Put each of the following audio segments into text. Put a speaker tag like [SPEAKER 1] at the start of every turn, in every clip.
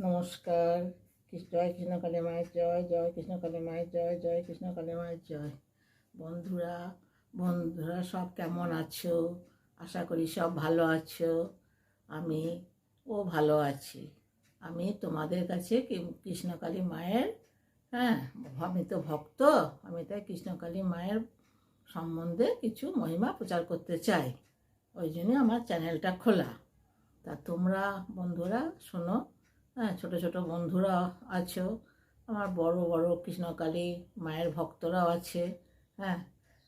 [SPEAKER 1] নমস্কার। জয় কৃষ্ণকালী মায়ের জয়, জয় কৃষ্ণকালী মায়ের জয়, জয় কৃষ্ণকালী মায়ের জয়। বন্ধুরা বন্ধুরা সব কেমন আছো? আশা করি সব ভালো আছো। ও ভালো আছি। আমি তোমাদের কাছে কৃষ্ণকালী মায়ের আমি তো ভক্ত, আমি তাই কৃষ্ণকালী মায়ের সম্বন্ধে কিছু মহিমা প্রচার করতে চাই। ওই জন্য আমার চ্যানেলটা খোলা। তা তোমরা বন্ধুরা শোনো। ছোট ছোট বন্ধুরা আছো, আমার বড় বড় কৃষ্ণকালী মায়ের ভক্তরাও আছে।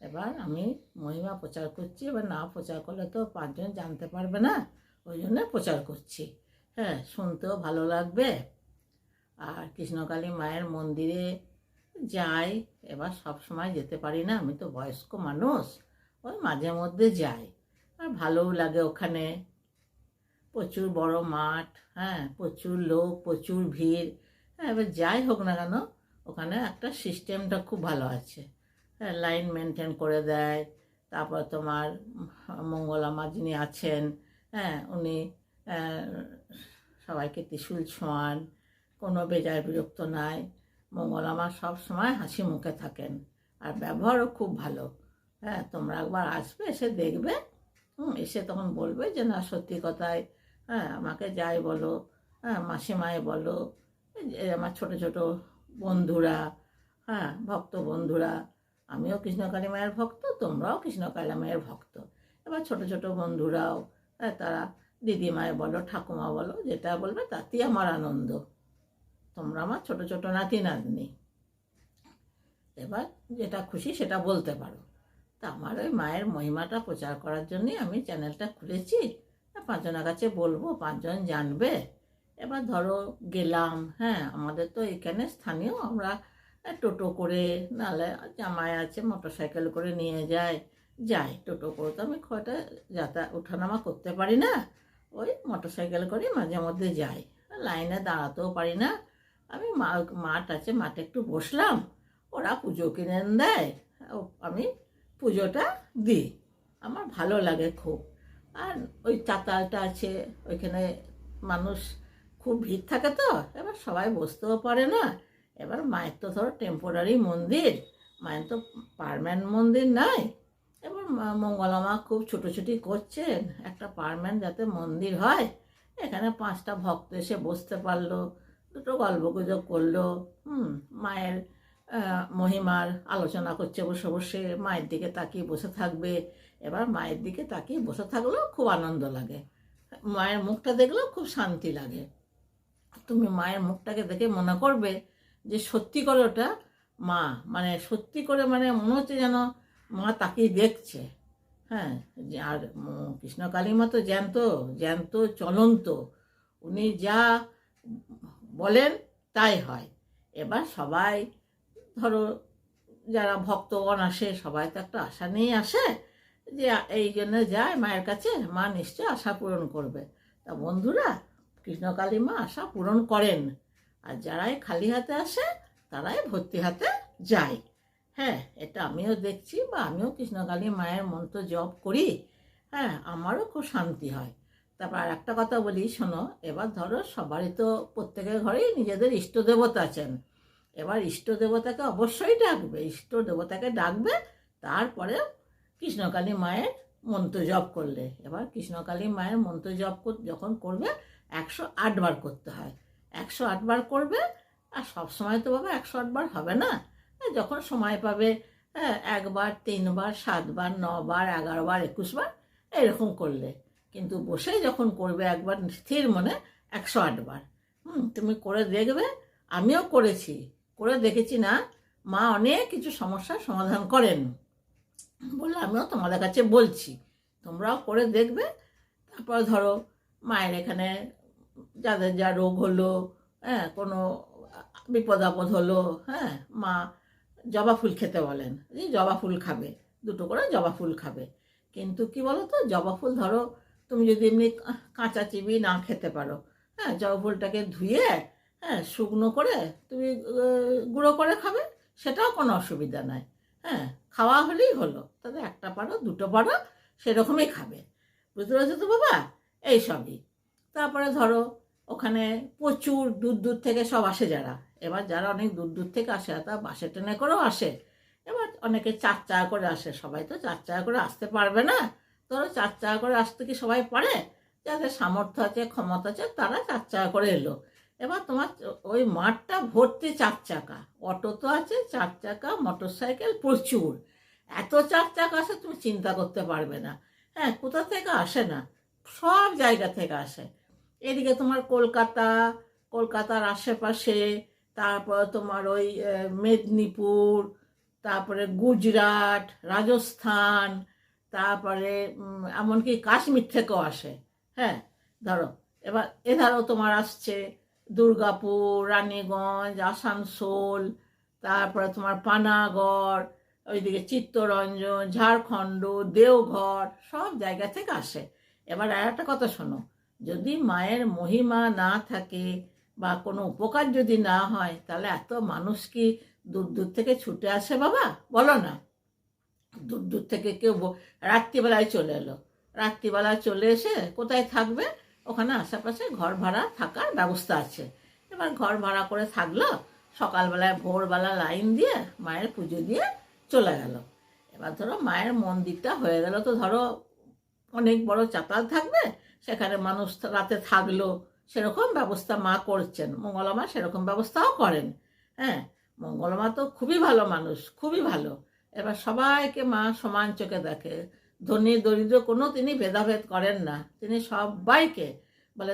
[SPEAKER 1] এবার আমি মহিমা প্রচার করছি। এবার না প্রচার করলে তো 5 জন জানতে পারবে না, ওই জন্য প্রচার করছি। শুনতেও ভালো লাগবে। আর কৃষ্ণকালী মায়ের মন্দিরে যাই, এবার সব সময় যেতে পারি না, আমি তো বয়স্ক মানুষ, ওই মাঝে মধ্যে যাই। আর ভালোও লাগে ওখানে। প্রচুর বড় মাঠ, প্রচুর লোক, প্রচুর ভিড়। এবার যাই হোক না কেন, ওখানে একটা সিস্টেমটা খুব ভালো আছে। লাইন মেনটেন করে দেয়। তারপর তোমার মঙ্গলামা যিনি আছেন, উনি সবাইকে ত্রিশূল ছোঁয়ান, কোনো বেজায় বিরক্ত নাই। মঙ্গলামা সব সময় হাসি মুখে থাকেন, আর ব্যবহারও খুব ভালো। তোমরা একবার আসবে, এসে দেখবে, এসে তখন বলবে যে না সত্যি কথাই। আমাকে যাই বলো, মাসিমাই বলো, আমার ছোট ছোট বন্ধুরা, ভক্ত বন্ধুরা, আমিও কৃষ্ণকালী মায়ের ভক্ত, তোমরাও কৃষ্ণকালী মায়ের ভক্ত। এবার ছোট ছোট বন্ধুরাও, তারা দিদিমায় বলো, ঠাকুমা বলো, যেটা বলবে তাতেই আমার আনন্দ। তোমরা আমার ছোট ছোট নাতি নাতনি, এবার যেটা খুশি সেটা বলতে পারো। তা আমার ওই মায়ের মহিমাটা প্রচার করার জন্যই আমি চ্যানেলটা খুলেছি। 5 জনের কাছে বলবো, 5 জন জানবে। এবার ধরো গেলাম, আমাদের তো এখানে স্থানীয়, আমরা টোটো করে, নাহলে জামাই আছে মোটরসাইকেল করে নিয়ে যাই। টোটো করে তো আমি কয়টা ওঠানামা করতে পারি না, ওই মোটরসাইকেল করে মাঝে মধ্যে যাই। লাইনে দাঁড়াতেও পারি না। আমি মাঠ আছে, মাঠে একটু বসলাম, ওরা পুজো কিনে দেয়, আমি পুজোটা দিই। আমার ভালো লাগে খুব। আর ওই চাতালটা আছে, ওইখানে মানুষ খুব ভিড় থাকে, তো এবার সবাই বসতেও পারে না। এবার মায়ের তো ধরো টেম্পোরারি মন্দির, মায়ের তো পার্মানেন্ট মন্দির নাই। এবার মঙ্গলামা খুব ছুটোছুটি করছেন, একটা পার্মানেন্ট যাতে মন্দির হয়। এখানে 5টা ভক্ত এসে বসতে পারলো, দুটো গল্পগুজব করলো, মায়ের মহিমার আলোচনা করছে বসে বসে, মায়ের দিকে তাকিয়ে বসে থাকবে। এবার মায়ের দিকে তাকিয়ে বসে থাকলেও খুব আনন্দ লাগে, মায়ের মুখটা দেখলেও খুব শান্তি লাগে। তুমি মায়ের মুখটাকে দেখে মনে করবে যে সত্যি করে ওটা মা, মানে সত্যি করে, মানে মনে হচ্ছে যেন মা তাকিয়ে দেখছে। আর কৃষ্ণকালী মা তো জ্যান্ত জ্যান্ত চলন্ত, উনি যা বলেন তাই হয়। এবার সবাই ধরো যারা ভক্তগণ আসে, সবাই তো একটা আশা নিয়ে আসে যে এই জন্য যায় মায়ের কাছে, মা নিশ্চয় আশা পূরণ করবে। তা বন্ধুরা, কৃষ্ণকালী মা আশা পূরণ করেন। আর যারাই খালি হাতে আসে, তারাই ভর্তি হাতে যায়। এটা আমিও দেখছি, বা আমিও কৃষ্ণকালী মায়ের মন্ত্র জপ করি। আমারও খুব শান্তি হয়। তারপর আর একটা কথা বলি, শোনো। এবার ধরো সবারই তো প্রত্যেকের ঘরেই নিজেদের ইষ্ট দেবতা আছেন। এবার ইষ্ট দেবতাকে অবশ্যই ডাকবে, ইষ্ট দেবতাকে ডাকবে, তারপরে কৃষ্ণকালী মায়ের মন্ত্র জপ করলে। এবার কৃষ্ণকালী মায়ের মন্ত্র জপ যখন করবে, 108 বার করতে হয়। 108 বার করবে। আর সব সময় তো বাবা 108 বার হবে না, যখন সময় পাবে, 1 বার, 3 বার, 7 বার, 9 বার, 11 বার, 21 বার, এরকম করলে। কিন্তু বসে যখন করবে একবার স্থির মনে 108 বার। তুমি করে দেখবে, আমিও করেছি, করে দেখেছি না, মা অনেক কিছু সমস্যার সমাধান করেন বলে আমিও তোমাদের কাছে বলছি, তোমরাও করে দেখবে। তারপর ধরো মায়ের এখানে যাদের যা রোগ হলো, কোনো বিপদ আপদ হলো, মা জবা ফুল খেতে বলেন, যে জবা ফুল খাবে, 2টো করে জবা ফুল খাবে। কিন্তু কি বলো তো, জবা ফুল ধরো তুমি যদি এমনি কাঁচা চিবি না খেতে পারো, জবা ফুলটাকে ধুয়ে শুকনো করে তুমি গুঁড়ো করে খাবে, সেটাও কোনো অসুবিধা নাই। খাওয়া হলেই হলো, তাতে 1টা পারো 2টো পারো, সেরকমই খাবে। বুঝতে পারছো তো বাবা? এইসবই। তারপরে ধরো ওখানে প্রচুর দূর দূর থেকে সব আসে যারা। এবার যারা অনেক দূর দূর থেকে আসে তা বাসে ট্রেনে করেও আসে। এবার অনেকে 4 চাকা করে আসে, সবাই তো 4 চাকা করে আসতে পারবে না। ধরো 4 চাকা করে আসতে কি সবাই পারে? যাদের সামর্থ্য আছে, ক্ষমতা আছে, তারা 4 চাকা করে এলো। এবার তোমার ওই মাঠটা ভর্তি 4 চাকা, অটো তো আছে, 4 চাকা, মোটর সাইকেল প্রচুর। এত 4 চাকা আসে তুমি চিন্তা করতে পারবে না। হ্যাঁ, কোথা থেকে আসে না, সব জায়গা থেকে আসে। এদিকে তোমার কলকাতার আশেপাশে, তারপরে তোমার ওই মেদিনীপুর, তারপরে গুজরাট, রাজস্থান, তারপরে এমনকি কাশ্মীর থেকেও আসে। হ্যাঁ, ধরো এবার এধারও তোমার আসছে দুর্গাপুর, রানীগঞ্জ, আসানসোল, তারপরে তোমার পানাগড়, ওইদিকে চিত্তরঞ্জন, ঝাড়খণ্ড, দেওঘর, সব জায়গা থেকে আসে। এবার আর একটা কথা শোনো, যদি মায়ের মহিমা না থাকে বা কোনো উপকার যদি না হয়, তাহলে এত মানুষ কি দূর দূর থেকে ছুটে আসে বাবা? বলো না। দূর দূর থেকে কেউ রাত্রিবেলায় চলে এলো, রাত্রিবেলায় চলে এসে কোথায় থাকবে? ওখানে আশেপাশে ঘর ভাড়া থাকার ব্যবস্থা আছে। এবার ঘর ভাড়া করে থাকলো, সকালবেলায় ভোরবেলা লাইন দিয়ে মায়ের পুজো দিয়ে চলে গেল। এবার ধরো মায়ের মন্দিরটা হয়ে গেল, তো ধরো অনেক বড় চাতাল থাকবে, সেখানে মানুষ রাতে থাকলো, সেরকম ব্যবস্থা মা করছেন। মঙ্গলা মা সেরকম ব্যবস্থাও করেন। হ্যাঁ, মঙ্গলা মা তো খুবই ভালো মানুষ, খুবই ভালো। এবার সবাইকে মা সমান চোখে দেখে, ধনী দরিদ্র কোনো তিনি ভেদাভেদ করেন না। তিনি সবাইকে বলে,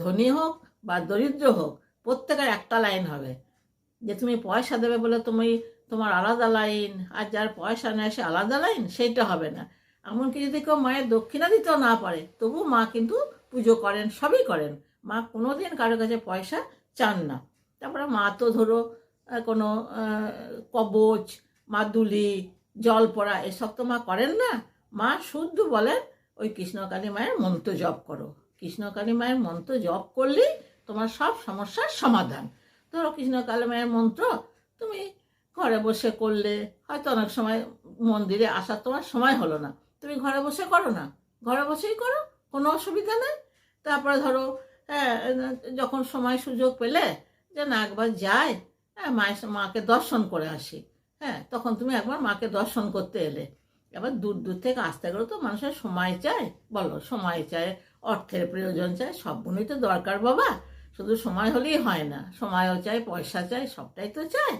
[SPEAKER 1] ধনী হোক বা দরিদ্র হোক, প্রত্যেকের একটা লাইন হবে। যে তুমি পয়সা দেবে বলে তোমার আলাদা লাইন, আর যার পয়সা নেয় সে আলাদা লাইন, সেইটা হবে না। এমনকি যদি কেউ মায়ের দক্ষিণা দিতেও না পারে, তবু মা কিন্তু পুজো করেন, সবই করেন। মা কোনোদিন কারো কাছে পয়সা চান না। তারপরে মা তো ধরো কোনো কবচ, মাদুলি, জল পড়া এসব তো মা করেন না। মা শুদ্ধ বলেন, ওই কৃষ্ণকালী মায়ের মন্ত্র জপ করো। কৃষ্ণকালী মায়ের মন্ত্র জপ করলেই তোমার সব সমস্যার সমাধান। ধরো কৃষ্ণকালী মায়ের মন্ত্র তুমি ঘরে বসে করলে, হয়তো অনেক সময় মন্দিরে আসার তোমার সময় হলো না, তুমি ঘরে বসে করো না, ঘরে বসেই করো, কোনো অসুবিধা নেই। তারপরে ধরো হ্যাঁ, যখন সময় সুযোগ পেলে যে না একবার যাই, হ্যাঁ মাকে দর্শন করে আসি, হ্যাঁ তখন তুমি একবার মাকে দর্শন করতে এলে। এবার দূর দূর থেকে আসতে গেলে তো মানুষের সময় চাই, বলো, সময় চায়, অর্থের প্রয়োজন চায়, সবগুলোই তো দরকার বাবা। শুধু সময় হলেই হয় না, সময়ও চাই, পয়সা চাই, সবটাই তো চাই।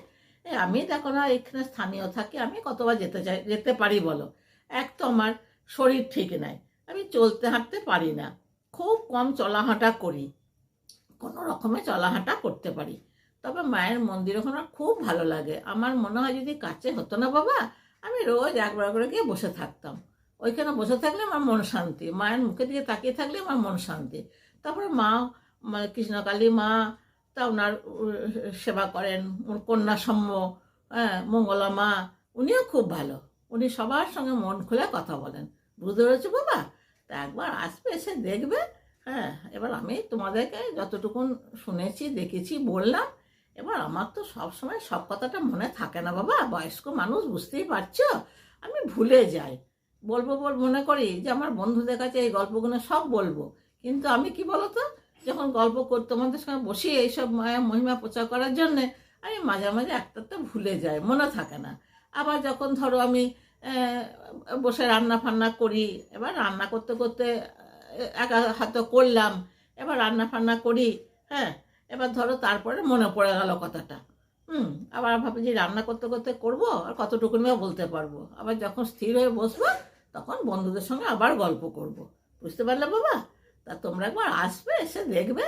[SPEAKER 1] আমি দেখো না, এখানে স্থানীয় থাকি, আমি কতবার যেতে পারি বলো? এক তো আমার শরীর ঠিক নাই, আমি চলতে হাঁটতে পারি না, খুব কম চলাহাঁটা করি, কোনো রকমে চলাহাঁটা করতে পারি। তবে মায়ের মন্দির ওখানে খুব ভালো লাগে। আমার মনে হয় যদি কাছে হতো না বাবা, আমি রোজ একবার করে গিয়ে বসে থাকতাম। ওইখানে বসে থাকলে আমার মন শান্তি, মায়ের মুখের দিকে তাকিয়ে থাকলে আমার মন শান্তি। তারপরে মা কৃষ্ণকালী মা তা ওনার সেবা করেন, কন্যাসম্য, হ্যাঁ মঙ্গলা মা, উনিও খুব ভালো। উনি সবার সঙ্গে মন খুলে কথা বলেন। বুঝতে পেরেছো বাবা? তা একবার আসবে, এসে দেখবে। হ্যাঁ, এবার আমি তোমাদেরকে যতটুকুন শুনেছি, দেখেছি, বললাম। এবার আমার তো সবসময় সব কথাটা মনে থাকে না বাবা, বয়স্ক মানুষ, বুঝতেই পারছো, আমি ভুলে যাই। বলবো মনে করি যে আমার বন্ধুদের কাছে এই গল্পগুলো সব বলবো, কিন্তু আমি কি বলতো, যখন গল্প তোমাদের সঙ্গে বসি এইসব মায়া মহিমা প্রচার করার জন্যে, আমি মাঝে মাঝে একটা তো ভুলে যাই, মনে থাকে না। আবার যখন ধরো আমি বসে রান্না ফান্না করি, এবার রান্না করতে করতে একা হয়তো করলাম, এবার রান্না ফান্না করি, হ্যাঁ এবার ধরো তারপরে মনে পড়ে গেল কথাটা, আবার ভাবি যে রান্না করতে করতে করবো, আর কতটুকুনি বা বলতে পারবো। আবার যখন স্থির হয়ে বসবো, তখন বন্ধুদের সঙ্গে আবার গল্প করব। বুঝতে পারলে বাবা? তা তোমরা একবার আসবে, এসে দেখবে।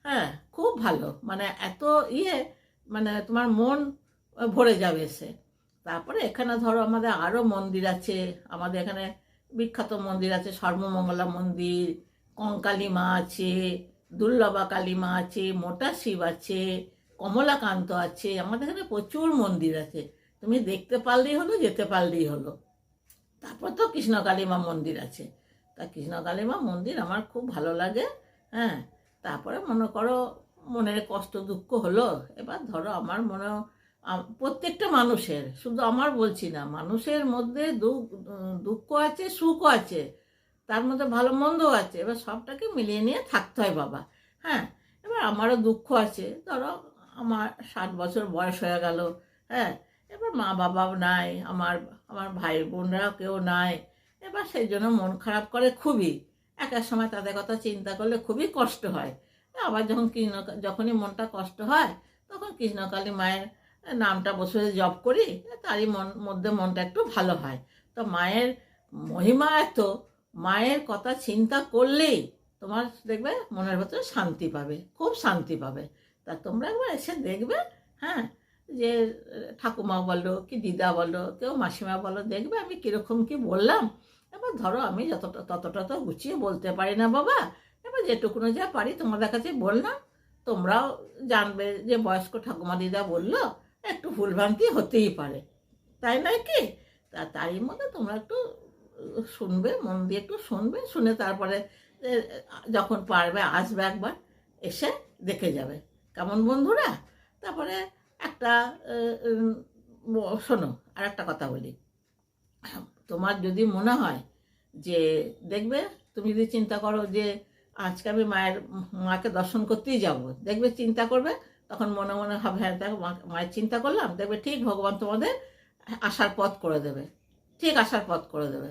[SPEAKER 1] হ্যাঁ, খুব ভালো, মানে এত মানে তোমার মন ভরে যাবে এসে। তারপরে এখানে ধরো আমাদের আরও মন্দির আছে। আমাদের এখানে বিখ্যাত মন্দির আছে, সর্বমঙ্গলা মন্দির, কঙ্কালী মা আছে, দুর্লভা কালী মা আছে, মোটা শিব আছে, কমলাকান্ত আছে। আমাদের এখানে প্রচুর মন্দির আছে, তুমি দেখতে পারলেই হলো, যেতে পারলেই হলো। তারপর তো কৃষ্ণকালী মা মন্দির আছে। তা কৃষ্ণকালী মা মন্দির আমার খুব ভালো লাগে। হ্যাঁ, তারপরে মনে করো মনের কষ্ট দুঃখ হলো, এবার ধরো আমার মনে, প্রত্যেকটা মানুষের, শুধু আমার বলছি না, মানুষের মধ্যে দুঃখ আছে, সুখও আছে, তার মধ্যে ভালো মন্দও আছে। এবার সবটাকে মিলিয়ে নিয়ে থাকতে হয় বাবা। হ্যাঁ, এবার আমারও দুঃখ আছে, ধরো আমার 60 বছর বয়স হয়ে গেল, হ্যাঁ, এবার মা বাবাও নাই, আমার আমার ভাই বোনরাও কেউ নাই, এবার সেই জন্য মন খারাপ করে খুবই। এক এক সময় তাদের কথা চিন্তা করলে খুবই কষ্ট হয়। আবার যখনই মনটা কষ্ট হয় তখন কৃষ্ণকালী মায়ের নামটা বসে জপ করি, তারই মধ্যে মনটা একটু ভালো হয়। তো মায়ের মহিমা এত, মায়ের কথা চিন্তা করলেই তোমার দেখবে মনের ভেতরে শান্তি পাবে, খুব শান্তি পাবে। তা তোমরা একবার এসে দেখবে, হ্যাঁ, যে ঠাকুমা বলো কি দিদা বলো, কেউ মাসিমা বলো, দেখবে আমি কীরকম কি বললাম। এবার ধরো আমি ততটা তো গুছিয়ে বলতে পারি না বাবা, এবার যেটুকুনো যা পারি তোমাদের কাছে বললাম। তোমরাও জানবে যে বয়স্ক ঠাকুমা দিদা বললো, একটু ভুলভ্রান্তি হতেই পারে, তাই নয় কি? তারই মধ্যে তোমরা একটু শুনবে, মন দিয়ে একটু শুনবে, শুনে তারপরে যখন পারবে আসবে একবার, এসে দেখে যাবে, কেমন বন্ধুরা? তারপরে একটা শোনো, আর একটা কথা বলি। তোমার যদি মনে হয় যে দেখবে, তুমি যদি চিন্তা করো যে আজকে আমি মাকে দর্শন করতেই যাব, দেখবে চিন্তা করবে, তখন মনে মনে হবে হ্যাঁ দেখো মায়ের চিন্তা করলাম, দেখবে ঠিক ভগবান তোমাদের আসার পথ করে দেবে, ঠিক আসার পথ করে দেবে।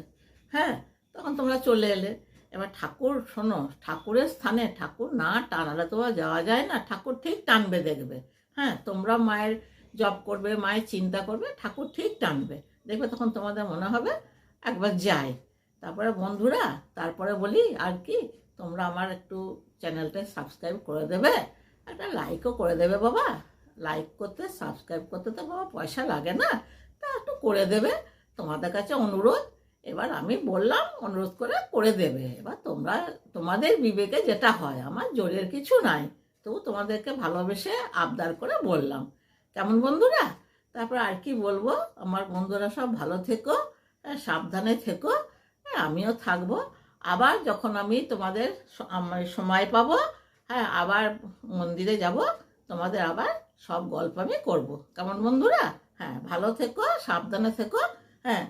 [SPEAKER 1] হ্যাঁ, তখন তোমরা চলে এলে। এবার ঠাকুর শোনো, ঠাকুরের স্থানে ঠাকুর না টানালে তো আর যাওয়া যায় না, ঠাকুর ঠিক টানবে দেখবে। হ্যাঁ, তোমরা মায়ের জপ করবে, মায়ের চিন্তা করবে, ঠাকুর ঠিক টানবে দেখবে, তখন তোমাদের মনে হবে একবার যাই। তারপরে বন্ধুরা, তারপরে বলি আর কি, তোমরা আমার একটু চ্যানেলটা সাবস্ক্রাইব করে দেবে, একটা লাইকও করে দেবে বাবা। লাইক করতে, সাবস্ক্রাইব করতে তো বাবা পয়সা লাগে না, তা একটু করে দেবে, তোমাদের কাছে অনুরোধ। এবার আমি বললাম অনুরোধ করে দেবে। এবার তোমরা তোমাদের বিবেকে যেটা হয়, আমার জোরের কিছু নাই, তবু তোমাদেরকে ভালোবেসে আবদার করে বললাম, কেমন বন্ধুরা? তারপর আর কি বলবো, আমার বন্ধুরা সব ভালো থেকো, সাবধানে থেকো, আমিও থাকবো। আবার যখন আমি তোমাদের সময় পাবো, হ্যাঁ, আবার মন্দিরে যাব, তোমাদের আবার সব গল্প আমি করবো, কেমন বন্ধুরা? হ্যাঁ, ভালো থেকো, সাবধানে থেকো। হ্যাঁ,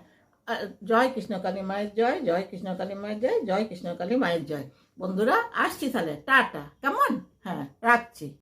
[SPEAKER 1] জয় কৃষ্ণকালী মায়ের জয়, জয় কৃষ্ণকালী মায়ের জয়, জয় কৃষ্ণকালী মায়ের জয়। বন্ধুরা আসছি তাহলে, টাটা, কেমন? হ্যাঁ, রাখছি।